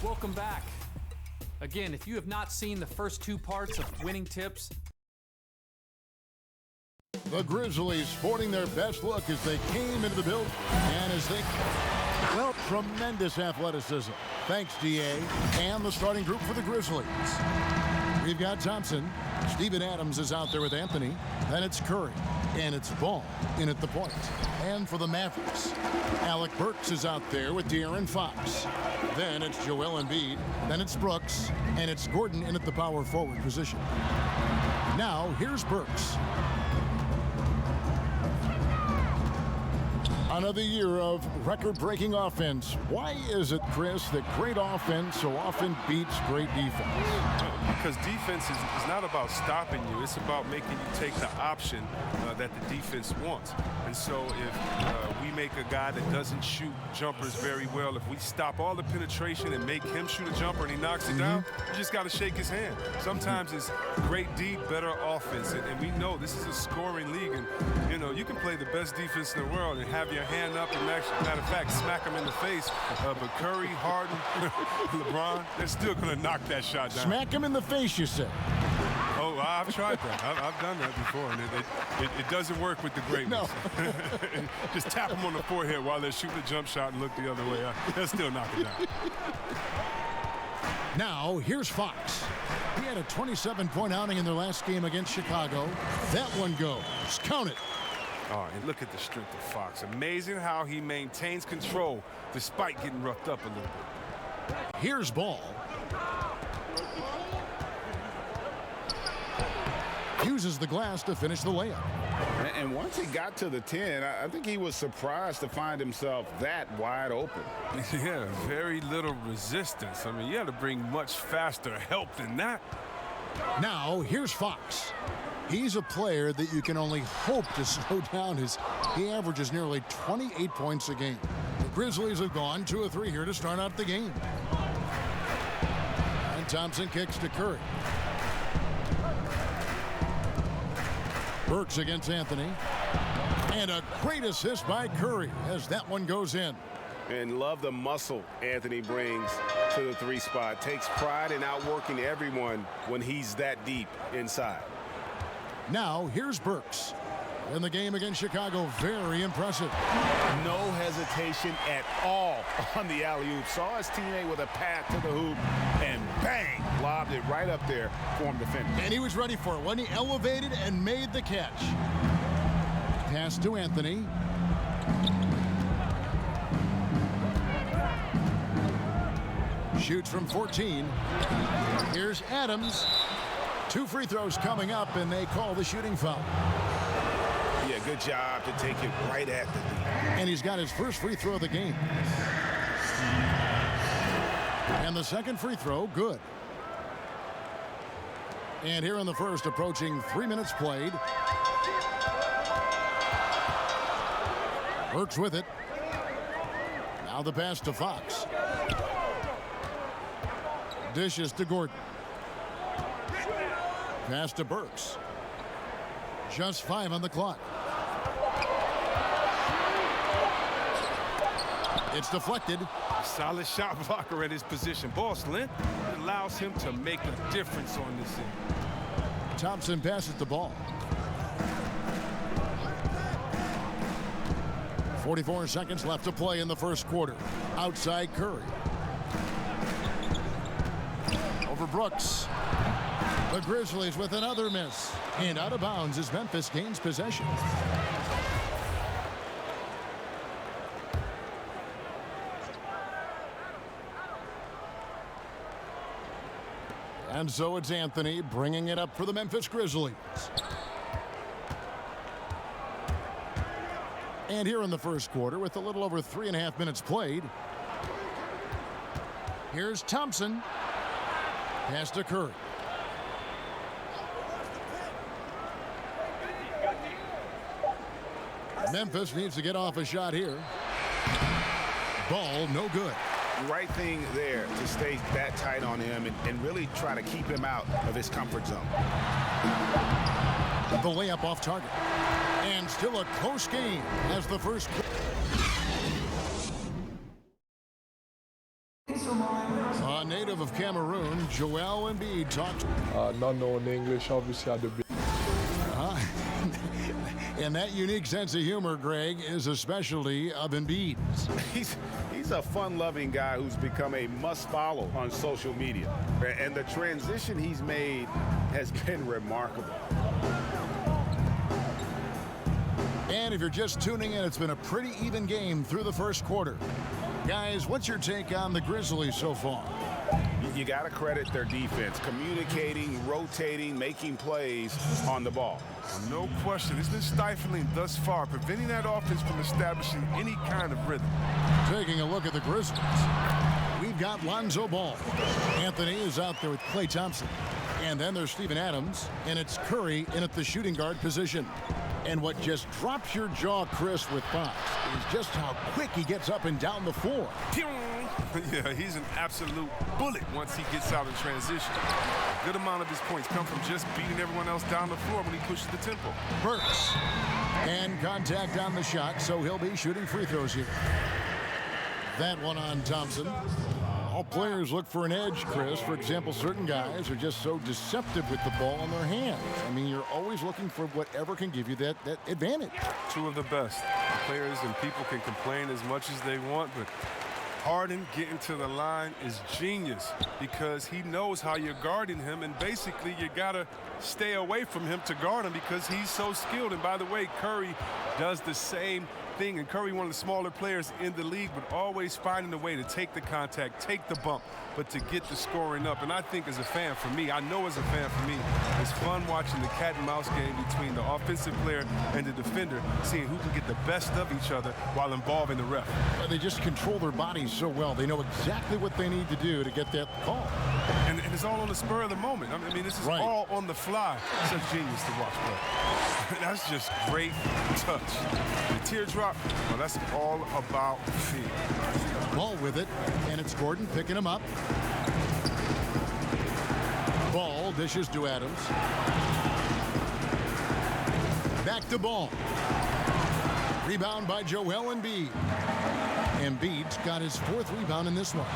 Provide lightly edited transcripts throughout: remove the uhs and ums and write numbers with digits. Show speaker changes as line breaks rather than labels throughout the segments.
Welcome back. Again, if you have not seen the first two parts of Winning Tips,
the Grizzlies sporting their best look as they came into the building. And as they, well, tremendous athleticism. Thanks, DA, and the starting group for the Grizzlies. We've got Thompson. Steven Adams is out there with Anthony. Then it's Curry. And it's Ball in at the point. And for the Mavericks, Alec Burks is out there with De'Aaron Fox. Then it's Joel Embiid. Then it's Brooks. And it's Gordon in at the power forward position. Now, here's Burks. Another year of record-breaking offense. Why is it, Chris, that great offense so often beats great defense?
Because defense is not about stopping you. It's about making you take the option that the defense wants. And so if we make a guy that doesn't shoot jumpers very well, if we stop all the penetration and make him shoot a jumper and he knocks it down, you just got to shake his hand. Sometimes it's great D, better offense. And we know this is a scoring league. And, you know, you can play the best defense in the world and have your hand up and, matter of fact, smack him in the face. But Curry, Harden, LeBron, they're still going to knock that shot down.
Smack him in the face, you say?
Oh, I've tried that. I've done that before, and it doesn't work with the great ones. No. Just tap them on the forehead while they're shooting a jump shot and look the other way. They'll still knock it down.
Now, here's Fox. He had a 27-point outing in their last game against Chicago. That one goes. Count it.
Oh, and look at the strength of Fox. Amazing how he maintains control despite getting roughed up a little bit.
Here's Ball. Uses the glass to finish the layup.
And once he got to the 10, I think he was surprised to find himself that wide open.
Yeah, very little resistance. I mean, you had to bring much faster help than that.
Now, here's Fox. He's a player that you can only hope to slow down as he averages nearly 28 points a game. The Grizzlies have gone 2 of 3 here to start out the game. And Thompson kicks to Curry. Burks against Anthony. And a great assist by Curry as that one goes in.
And love the muscle Anthony brings to the 3 spot. Takes pride in outworking everyone when he's that deep inside.
Now, here's Burks. In the game against Chicago, very impressive.
No hesitation at all on the alley-oop. Saw his teammate with a path to the hoop, and bang, lobbed it right up there for him to finish.
And he was ready for it when he elevated and made the catch. Pass to Anthony. Shoots from 14. Here's Adams. 2 free throws coming up, and they call the shooting foul.
Yeah, good job to take it right at the lead.
And he's got his first free throw of the game. And the second free throw, good. And here in the first, approaching 3 minutes played. Burks with it. Now the pass to Fox. Dishes to Gordon. Pass to Burks. Just 5 on the clock. It's deflected.
Solid shot blocker at his position. Ball slant. It allows him to make a difference on this end.
Thompson passes the ball. 44 seconds left to play in the first quarter. Outside Curry. Over Brooks. The Grizzlies with another miss. And out of bounds as Memphis gains possession. And so it's Anthony bringing it up for the Memphis Grizzlies. And here in the first quarter, with a little over 3.5 minutes played, here's Thompson. Pass to Curry. Memphis needs to get off a shot here. Ball no good.
Right thing there to stay that tight on him and really try to keep him out of his comfort zone.
The layup off target. And still a close game as the first. A native of Cameroon, Joel Embiid talks.
Not knowing English, obviously had to be.
And that unique sense of humor, Greg, is a specialty of Embiid's.
He's a fun-loving guy who's become a must-follow on social media. And the transition he's made has been remarkable.
And if you're just tuning in, it's been a pretty even game through the first quarter. Guys, what's your take on the Grizzlies so far?
You got to credit their defense, communicating, rotating, making plays on the ball.
No question. It's been stifling thus far, preventing that offense from establishing any kind of rhythm.
Taking a look at the Grizzlies, we've got Lonzo Ball. Anthony is out there with Klay Thompson. And then there's Steven Adams, and it's Curry in at the shooting guard position. And what just drops your jaw, Chris, with Fox is just how quick he gets up and down the floor.
Yeah, he's an absolute bullet once he gets out in transition. A good amount of his points come from just beating everyone else down the floor when he pushes the tempo.
Burks. And contact on the shot, so he'll be shooting free throws here. That one on Thompson. All players look for an edge, Chris. For example, certain guys are just so deceptive with the ball in their hands. I mean, you're always looking for whatever can give you that advantage.
Two of the best. Players and people can complain as much as they want, but Harden getting to the line is genius because he knows how you're guarding him, and basically you got to stay away from him to guard him because he's so skilled. And by the way, Curry does the same thing, and Curry, one of the smaller players in the league, but always finding a way to take the contact, take the bump, but to get the scoring up. And I think as a fan for me, I know as a fan for me, it's fun watching the cat and mouse game between the offensive player and the defender, seeing who can get the best of each other while involving the ref.
They just control their bodies so well. They know exactly what they need to do to get that call.
And it's all on the spur of the moment. I mean, this is all on the fly. Such genius to watch play. That's just great touch. The teardrop, well, that's all about feel.
Ball with it, and it's Gordon picking him up. Ball dishes to Adams. Back to Ball. Rebound by Joel Embiid. Embiid's got his fourth rebound in this one.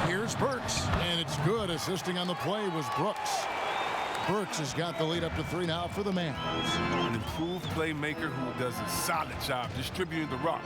Here's Burks, and it's good. Assisting on the play was Brooks. Burks has got the lead up to 3 now for the Mavs.
An improved playmaker who does a solid job distributing the rock.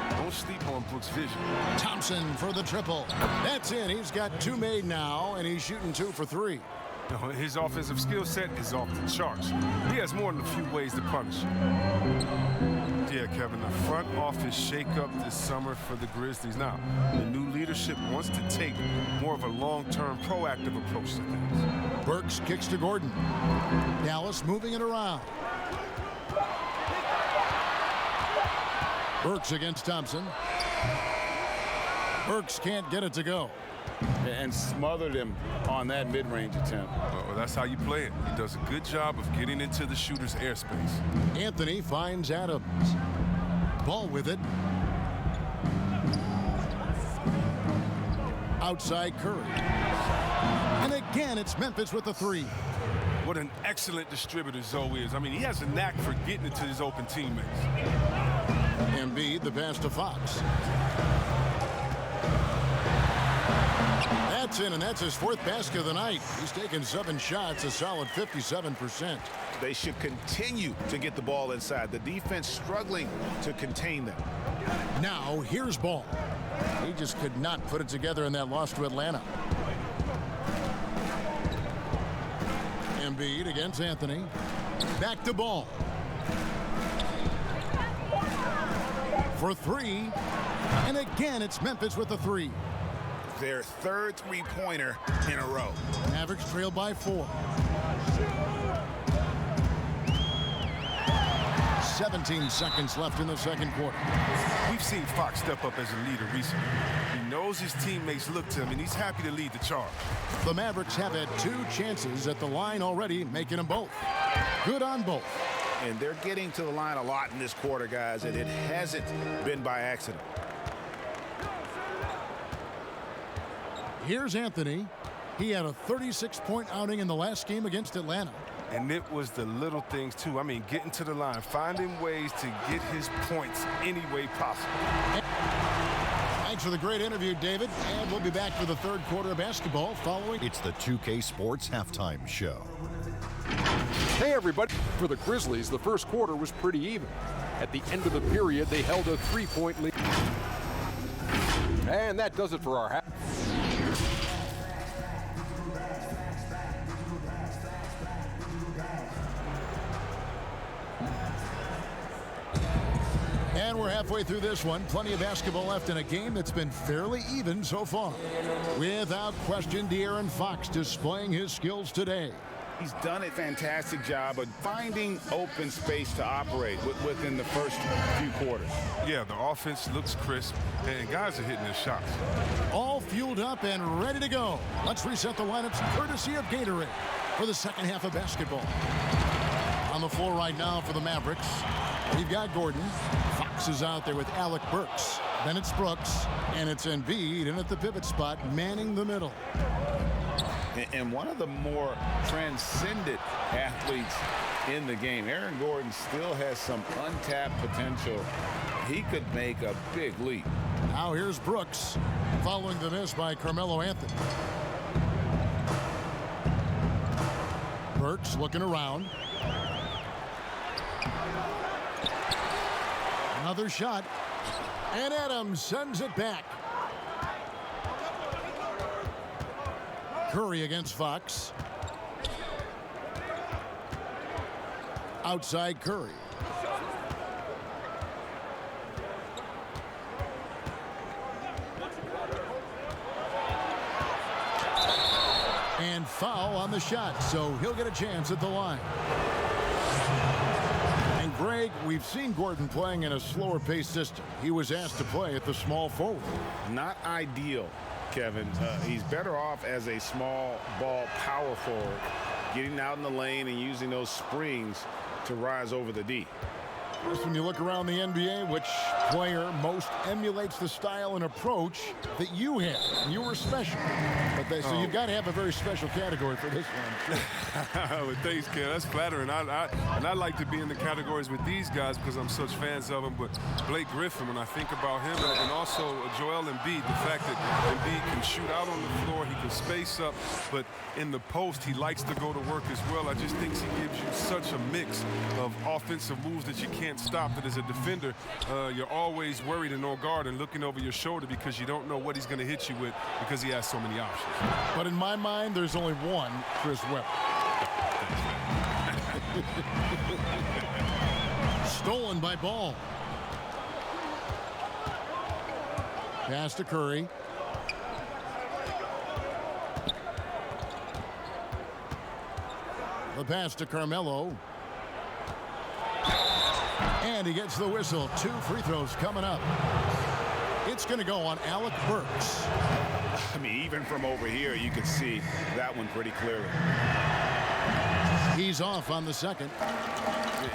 Don't sleep on Brooks' vision.
Thompson for the triple. That's in. He's got 2 made now, and he's shooting 2 for 3.
His offensive skill set is off the charts. He has more than a few ways to punish. Yeah, Kevin, the front office shakeup this summer for the Grizzlies. Now, the new leadership wants to take more of a long-term, proactive approach to things.
Burks kicks to Gordon. Dallas moving it around. Burks against Thompson. Burks can't get it to go.
And smothered him on that mid-range attempt.
Well, that's how you play it. He does a good job of getting into the shooter's airspace.
Anthony finds Adams. Ball with it. Outside Curry. And again, it's Memphis with the 3.
What an excellent distributor Zoe is. I mean, he has a knack for getting it to his open teammates.
Embiid, the pass to Fox. That's in, and that's his 4th basket of the night. He's taken 7 shots, a solid 57%.
They should continue to get the ball inside. The defense struggling to contain them.
Now, here's Ball. He just could not put it together in that loss to Atlanta. Embiid against Anthony. Back to Ball. For 3. And again, it's Memphis with the 3.
Their 3rd three-pointer in a row.
Mavericks trail by 4. 17 seconds left in the second quarter.
We've seen Fox step up as a leader recently. He knows his teammates look to him, and he's happy to lead the charge.
The Mavericks have had 2 chances at the line already, making them both. Good on both.
And they're getting to the line a lot in this quarter, guys, and it hasn't been by accident.
Here's Anthony. He had a 36-point outing in the last game against Atlanta.
And it was the little things, too. I mean, getting to the line, finding ways to get his points any way possible.
Thanks for the great interview, David. And we'll be back for the third quarter of basketball following.
It's the 2K Sports Halftime Show.
Hey, everybody. For the Grizzlies, the first quarter was pretty even. At the end of the period, they held a 3-point lead. And that does it for our half.
And we're halfway through this one. Plenty of basketball left in a game that's been fairly even so far. Without question, De'Aaron Fox displaying his skills today.
He's done a fantastic job of finding open space to operate within the first few quarters.
Yeah, the offense looks crisp, and guys are hitting their shots.
All fueled up and ready to go. Let's reset the lineups courtesy of Gatorade for the second half of basketball. On the floor right now for the Mavericks, we've got Gordon. Fox is out there with Alec Burks. Then it's Brooks, and it's Embiid in at the pivot spot, manning the middle.
And one of the more transcendent athletes in the game, Aaron Gordon, still has some untapped potential. He could make a big leap.
Now here's Brooks, following the miss by Carmelo Anthony. Burks looking around. Another shot, and Adams sends it back. Curry against Fox. Outside Curry. And foul on the shot, so he'll get a chance at the line. And Greg, we've seen Gordon playing in a slower paced system. He was asked to play at the small forward.
Not ideal, Kevin. He's better off as a small ball power forward, getting out in the lane and using those springs to rise over the D.
Just when you look around the NBA, which player most emulates the style and approach that you have? You were special. So you've got to have a very special category for this one.
Well, thanks, Ken. That's flattering. I like to be in the categories with these guys because I'm such fans of them. But Blake Griffin, when I think about him, and also Joel Embiid, the fact that Embiid can shoot out on the floor, he can space up, but in the post, he likes to go to work as well. I just think he gives you such a mix of offensive moves that you can't stop, that as a defender, you're always worried and on guard and looking over your shoulder because you don't know what he's going to hit you with because he has so many options.
But in my mind, there's only one Chris Webber. Stolen by Ball. Pass to Curry. The pass to Carmelo. And he gets the whistle. 2 free throws coming up. It's going to go on Alec Burks.
I mean, even from over here, you could see that one pretty clearly.
He's off on the second.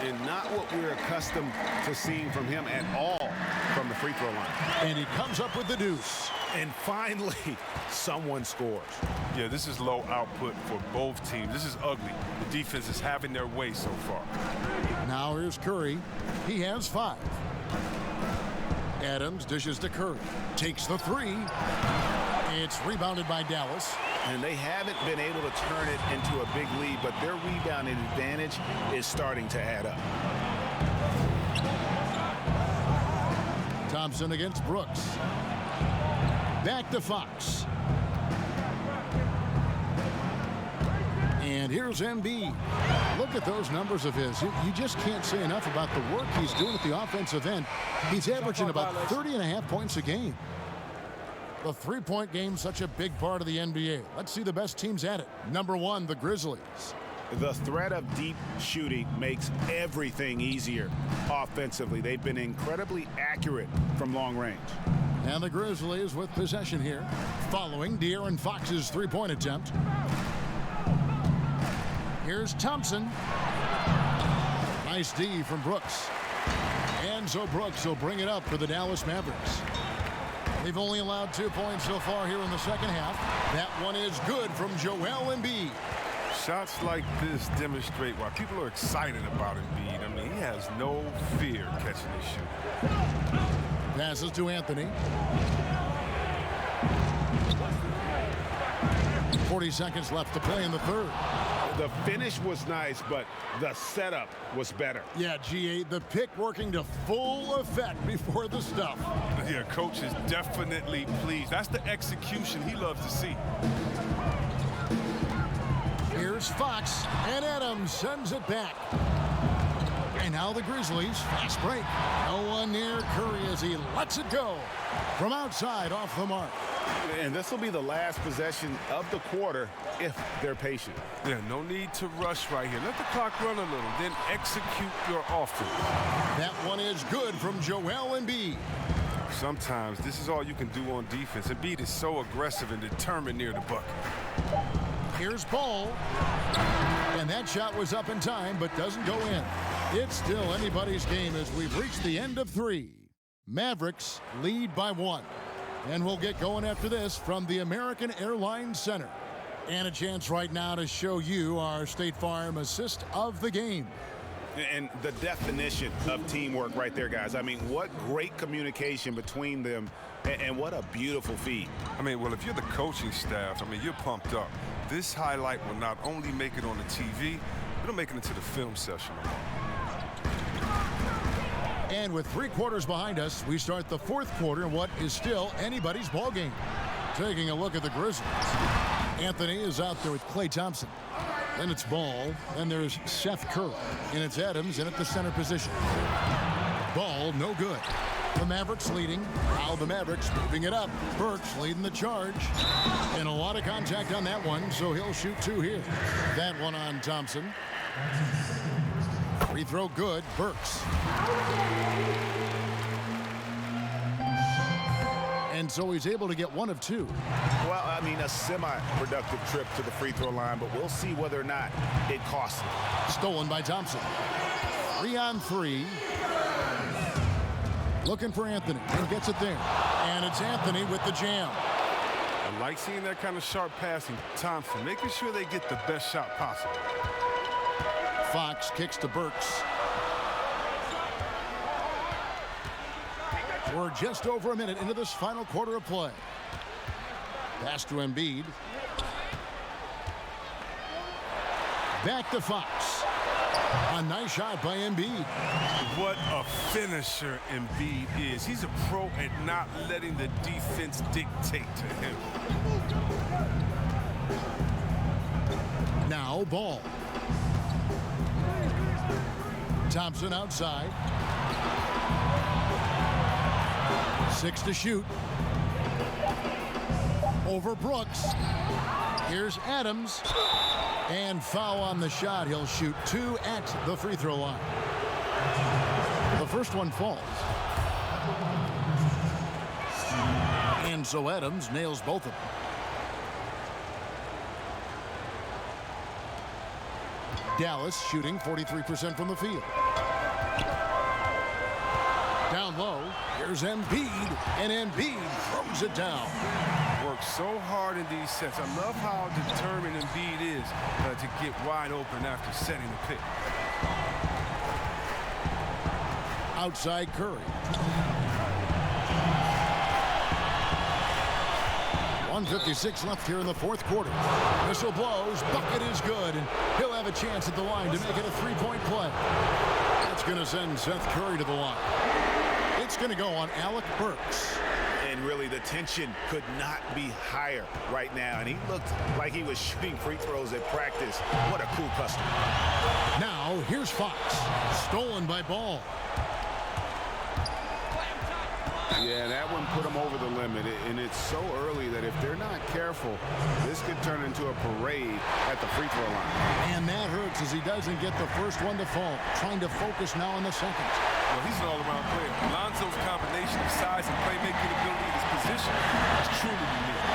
And not what we're accustomed to seeing from him at all from the free throw line.
And he comes up with the deuce.
And finally, someone scores.
Yeah, this is low output for both teams. This is ugly. The defense is having their way so far.
Now here's Curry. He has 5. Adams dishes to Curry. Takes the 3. It's rebounded by Dallas.
And they haven't been able to turn it into a big lead, but their rebounding advantage is starting to add up.
Thompson against Brooks. Back to Fox. And here's Embiid. Look at those numbers of his. You just can't say enough about the work he's doing at the offensive end. He's averaging about 30.5 points a game. The three-point game, such a big part of the NBA. Let's see the best teams at it. Number 1, the Grizzlies.
The threat of deep shooting makes everything easier offensively. They've been incredibly accurate from long range.
And the Grizzlies with possession here, following De'Aaron Fox's three-point attempt. Here's Thompson. Nice D from Brooks. And so Brooks will bring it up for the Dallas Mavericks. They've only allowed 2 points so far here in the second half. That one is good from Joel Embiid.
Shots like this demonstrate why people are excited about Embiid. I mean, he has no fear catching this shoot.
Passes to Anthony. 40 seconds left to play in the third.
The finish was nice, but the setup was better.
Yeah, G8, the pick working to full effect before the stuff.
Yeah, coach is definitely pleased. That's the execution he loves to see.
Here's Fox, and Adams sends it back. And now the Grizzlies, fast break. No one near Curry as he lets it go from outside off the mark.
And this will be the last possession of the quarter if they're patient.
Yeah, no need to rush right here. Let the clock run a little, then execute your offense.
That one is good from Joel Embiid.
Sometimes this is all you can do on defense. Embiid is so aggressive and determined near the bucket.
Here's Ball. And that shot was up in time, but doesn't go in. It's still anybody's game as we've reached the end of 3. Mavericks lead by 1. And we'll get going after this from the American Airlines Center. And a chance right now to show you our State Farm assist of the game.
And the definition of teamwork right there, guys. I mean, what great communication between them, and what a beautiful feed.
I mean, well, if you're the coaching staff, I mean, you're pumped up. This highlight will not only make it on the TV, it'll make it into the film session.
And with 3 quarters behind us, we start the 4th quarter in what is still anybody's ball game. Taking a look at the Grizzlies. Anthony is out there with Klay Thompson. Then it's Ball. Then there's Seth Curry. And it's Adams in at the center position. Ball, no good. The Mavericks leading. Now the Mavericks moving it up. Burks leading the charge. And a lot of contact on that one, so he'll shoot 2 here. That one on Thompson. Free throw good. Burks. And so he's able to get 1 of 2.
Well, I mean, a semi-productive trip to the free throw line, but we'll see whether or not it costs him.
Stolen by Thompson. 3 on 3. Looking for Anthony, and gets it there. And it's Anthony with the jam.
I like seeing that kind of sharp passing. Thompson, making sure they get the best shot possible.
Fox kicks to Burks. We're just over a minute into this final quarter of play. Pass to Embiid. Back to Fox. A nice shot by Embiid.
What a finisher Embiid is. He's a pro at not letting the defense dictate to him.
Now Ball. Thompson outside. 6 to shoot. Over Brooks. Here's Adams. And foul on the shot. He'll shoot 2 at the free throw line. The first one falls. And so Adams nails both of them. Dallas shooting 43% from the field. Down low, here's Embiid, and Embiid throws it down.
Works so hard in these sets. I love how determined Embiid is to get wide open after setting the pick.
Outside Curry. 1:56 left here in the 4th quarter. Whistle blows, bucket is good, and he'll have a chance at the line to make it a 3-point play. That's going to send Seth Curry to the line. It's going to go on Alec Burks.
And really, the tension could not be higher right now. And he looked like he was shooting free throws at practice. What a cool customer.
Now, here's Fox. Stolen by Ball.
Yeah, that one put him over the limit. And it's so early that if they're not careful, this could turn into a parade at the free throw line.
And that hurts as he doesn't get the first one to fall. Trying to focus now on the second.
Well, he's an all-around player. Lonzo's combination of size and playmaking ability in his position is truly unique.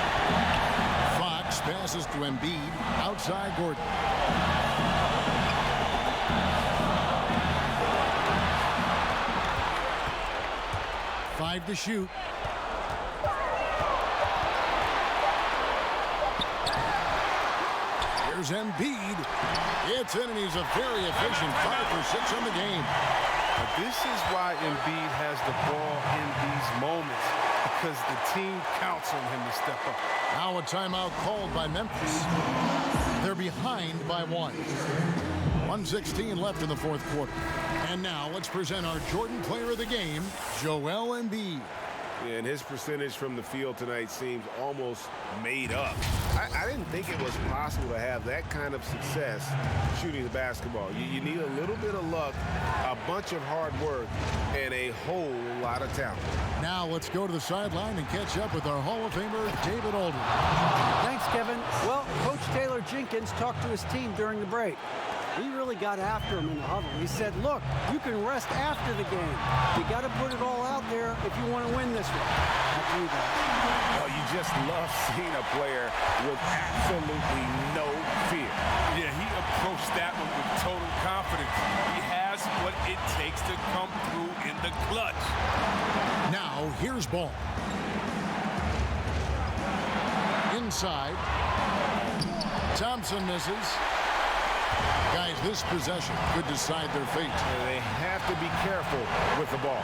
Fox passes to Embiid. Outside Gordon. Five to shoot. Here's Embiid. It's in, and he's a very efficient 5 for 6 in the game.
But this is why Embiid has the ball in these moments, because the team counts on him to step up.
Now a timeout called by Memphis. They're behind by 1. 1:16 left in the fourth quarter. And now let's present our Jordan Player of the Game, Joel Embiid.
Yeah, and his percentage from the field tonight seems almost made up. I didn't think it was possible to have that kind of success shooting the basketball. You need a little bit of luck, a bunch of hard work, and a whole lot of talent.
Now let's go to the sideline and catch up with our Hall of Famer, David Aldridge.
Thanks, Kevin. Well, Coach Taylor Jenkins talked to his team during the break. He really got after him in the huddle. He said, look, you can rest after the game. You got to put it all out there if you want to win this one. After you guys.
Well, you just love seeing a player with absolutely no fear.
Yeah, he approached that one with total confidence. He has what it takes to come through in the clutch.
Now here's Ball. Inside. Thompson misses. Guys, this possession could decide their fate.
They have to be careful with the ball.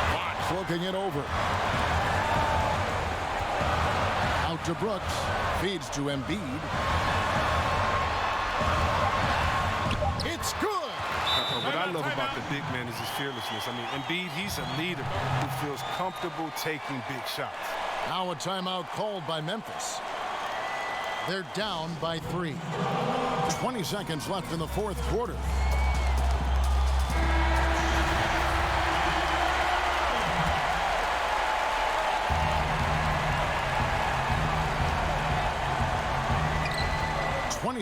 Fox looking it over. Out to Brooks. Feeds to Embiid. It's good!
What I love about the big man is his fearlessness. I mean, Embiid, he's a leader who feels comfortable taking big shots.
Now a timeout called by Memphis. They're down by 3. 20 seconds left in the fourth quarter.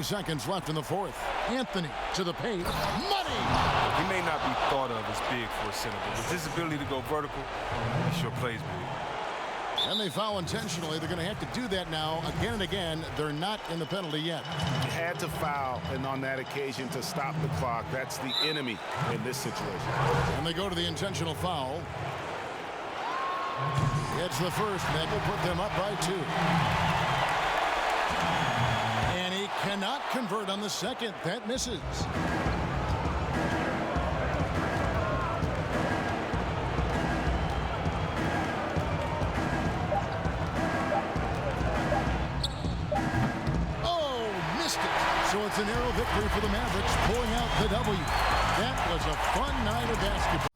Seconds left in the fourth. Anthony to the paint. Money!
He may not be thought of as big for a center, but with his ability to go vertical, he sure plays big.
And they foul intentionally. They're going to have to do that now again and again. They're not in the penalty yet.
You had to foul, and on that occasion to stop the clock. That's the enemy in this situation.
And they go to the intentional foul. It's the first, and that will put them up by 2. Cannot convert on the second. That misses. Oh, missed it. So it's a narrow victory for the Mavericks, pulling out the W. That was a fun night of basketball.